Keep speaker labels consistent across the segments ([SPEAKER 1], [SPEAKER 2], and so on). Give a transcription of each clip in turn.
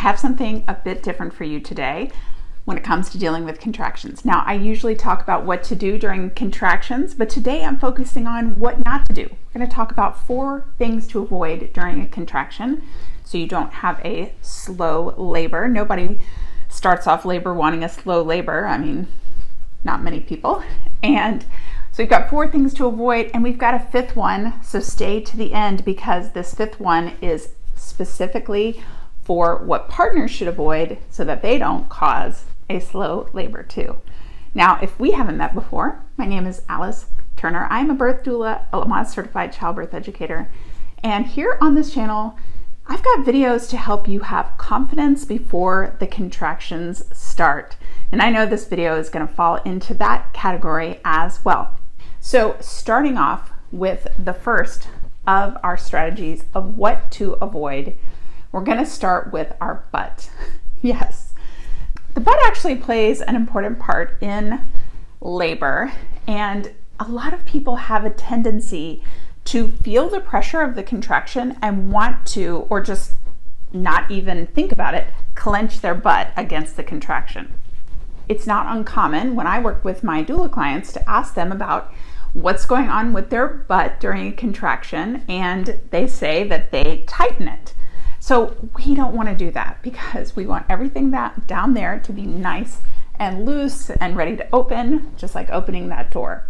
[SPEAKER 1] have something a bit different for you today when it comes to dealing with contractions. Now, I usually talk about what to do during contractions, but today I'm focusing on what not to do. We're going to talk about 4 things to avoid during a contraction so you don't have a slow labor. Nobody starts off labor wanting a slow labor. I mean, not many people. And so we've got 4 things to avoid, and we've got a 5th one, so stay to the end because this 5th one is specifically for what partners should avoid so that they don't cause a slow labor too. Now, if we haven't met before, my name is Alice Turner. I'm a birth doula, a Lamaze certified childbirth educator, and here on this channel, I've got videos to help you have confidence before the contractions start. And I know this video is going to fall into that category as well. So starting off with the first of our strategies of what to avoid, we're going to start with our butt. Yes, the butt actually plays an important part in labor, and a lot of people have a tendency to feel the pressure of the contraction and want to, or just not even think about it, clench their butt against the contraction. It's not uncommon when I work with my doula clients to ask them about what's going on with their butt during a contraction, and they say that they tighten it. So we don't want to do that because we want everything that down there to be nice and loose and ready to open, just like opening that door.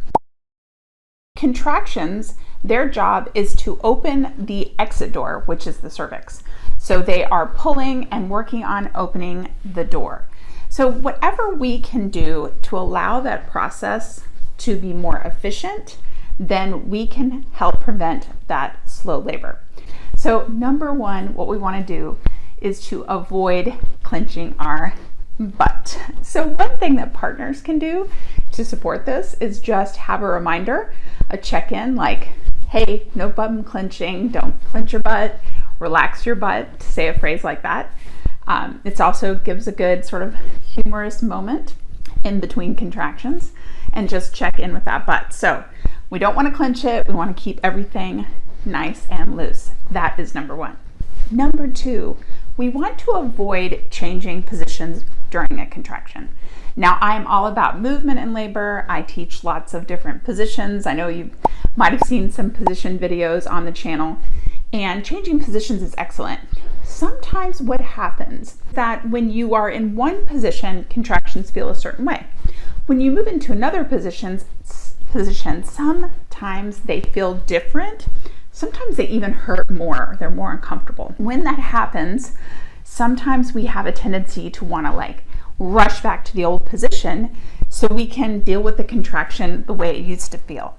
[SPEAKER 1] Contractions, their job is to open the exit door, which is the cervix. So they are pulling and working on opening the door. So whatever we can do to allow that process to be more efficient, then we can help prevent that slow labor. So number 1, what we want to do is to avoid clenching our butt. So one thing that partners can do to support this is just have a reminder, a check-in like, hey, no bum clenching, don't clench your butt, relax your butt, to say a phrase like that. It also gives a good sort of humorous moment in between contractions and just check in with that butt. So we don't want to clench it, we want to keep everything nice and loose. That is number 1. Number 2, we want to avoid changing positions during a contraction. Now, I'm all about movement in labor. I teach lots of different positions. I know you might have seen some position videos on the channel, and changing positions is excellent. Sometimes what happens is that when you are in one position, contractions feel a certain way. When you move into another position, sometimes they feel different. Sometimes they even hurt more. They're more uncomfortable. When that happens, sometimes we have a tendency to want to rush back to the old position so we can deal with the contraction the way it used to feel.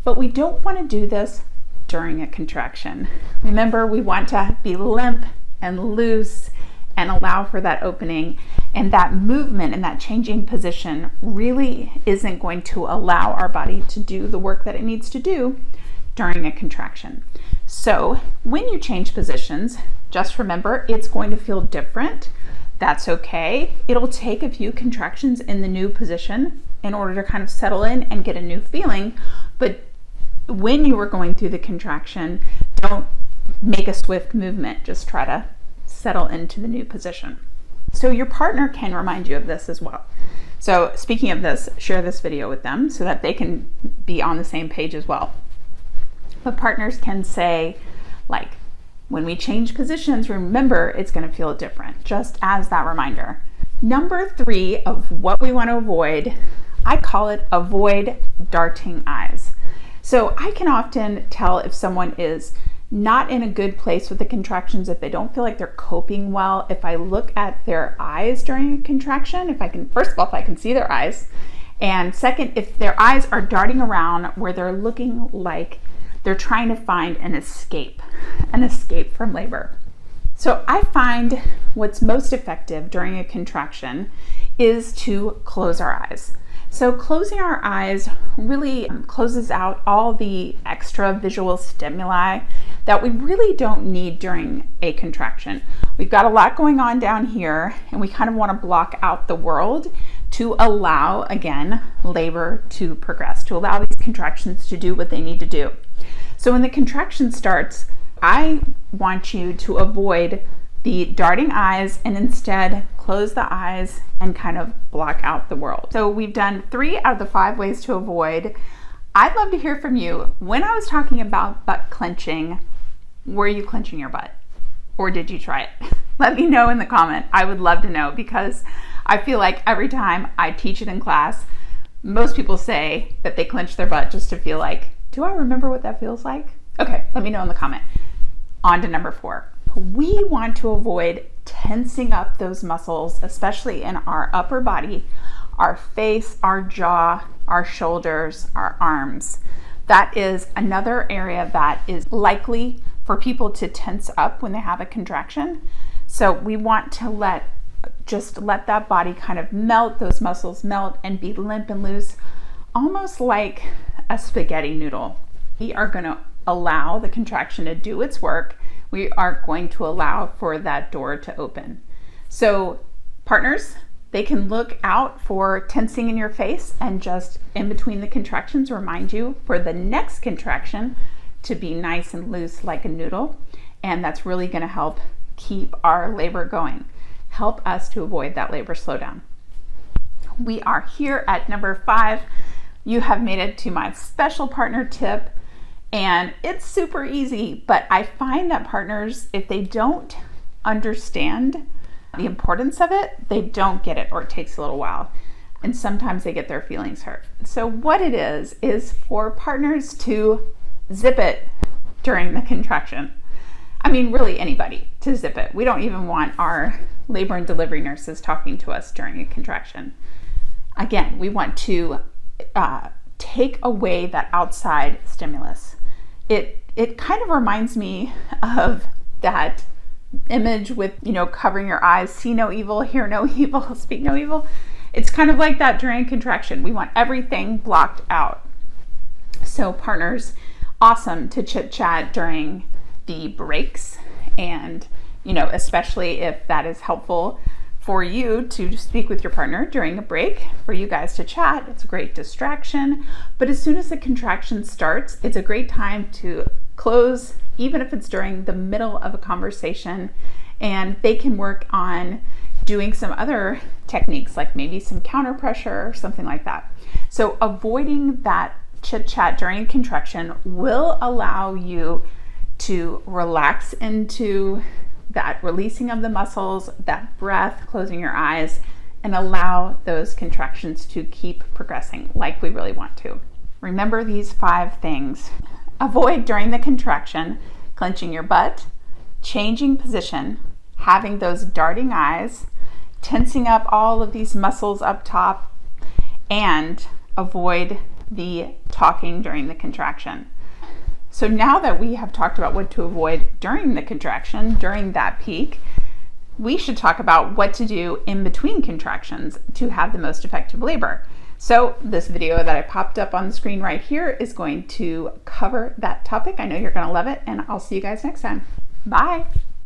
[SPEAKER 1] But we don't want to do this during a contraction. Remember, we want to be limp and loose and allow for that opening, and that movement and that changing position really isn't going to allow our body to do the work that it needs to do during a contraction. So when you change positions, just remember it's going to feel different. That's okay. It'll take a few contractions in the new position in order to kind of settle in and get a new feeling. But when you are going through the contraction, don't make a swift movement. Just try to settle into the new position. So your partner can remind you of this as well. So speaking of this, share this video with them so that they can be on the same page as well. But partners can say, when we change positions, remember it's going to feel different, just as that reminder. Number 3 of what we want to avoid, I call it avoid darting eyes. So I can often tell if someone is not in a good place with the contractions, if they don't feel like they're coping well, if I look at their eyes during a contraction, first of all, if I can see their eyes, and second, if their eyes are darting around where they're looking like they're trying to find an escape from labor. So I find what's most effective during a contraction is to close our eyes. So closing our eyes really closes out all the extra visual stimuli that we really don't need during a contraction. We've got a lot going on down here, and we kind of want to block out the world to allow, again, labor to progress, to allow these contractions to do what they need to do. So when the contraction starts, I want you to avoid the darting eyes and instead close the eyes and kind of block out the world. So we've done 3 out of the 5 ways to avoid. I'd love to hear from you. When I was talking about butt clenching, were you clenching your butt or did you try it? Let me know in the comment. I would love to know, because I feel like every time I teach it in class, most people say that they clench their butt just to feel like, do I remember what that feels like? Okay, let me know in the comment. On to number 4. We want to avoid tensing up those muscles, especially in our upper body, our face, our jaw, our shoulders, our arms. That is another area that is likely for people to tense up when they have a contraction. So we want to let that body kind of melt, those muscles melt and be limp and loose, almost like a spaghetti noodle. We are going to allow the contraction to do its work. We aren't going to allow for that door to open. So partners, they can look out for tensing in your face and just in between the contractions remind you for the next contraction to be nice and loose like a noodle. And that's really going to help keep our labor going, help us to avoid that labor slowdown. We are here at number 5. You have made it to my special partner tip. And it's super easy, but I find that partners, if they don't understand the importance of it, they don't get it, or it takes a little while. And sometimes they get their feelings hurt. So what it is for partners to zip it during the contraction. I mean, really anybody to zip it. We don't even want our labor and delivery nurses talking to us during a contraction. Again, we want to take away that outside stimulus. It kind of reminds me of that image with, covering your eyes, see no evil, hear no evil, speak no evil. It's kind of like that during contraction. We want everything blocked out. So partners, awesome to chit chat during the breaks, and especially if that is helpful for you to speak with your partner during a break, for you guys to chat. It's a great distraction. But as soon as the contraction starts, it's a great time to close, even if it's during the middle of a conversation, and they can work on doing some other techniques, like maybe some counter pressure or something like that. So avoiding that chit chat during contraction will allow you to relax into that releasing of the muscles, that breath, closing your eyes, and allow those contractions to keep progressing like we really want to. Remember these 5 things. Avoid during the contraction, clenching your butt, changing position, having those darting eyes, tensing up all of these muscles up top, and avoid the talking during the contraction. So now that we have talked about what to avoid during the contraction, during that peak, we should talk about what to do in between contractions to have the most effective labor. So this video that I popped up on the screen right here is going to cover that topic. I know you're going to love it, and I'll see you guys next time. Bye.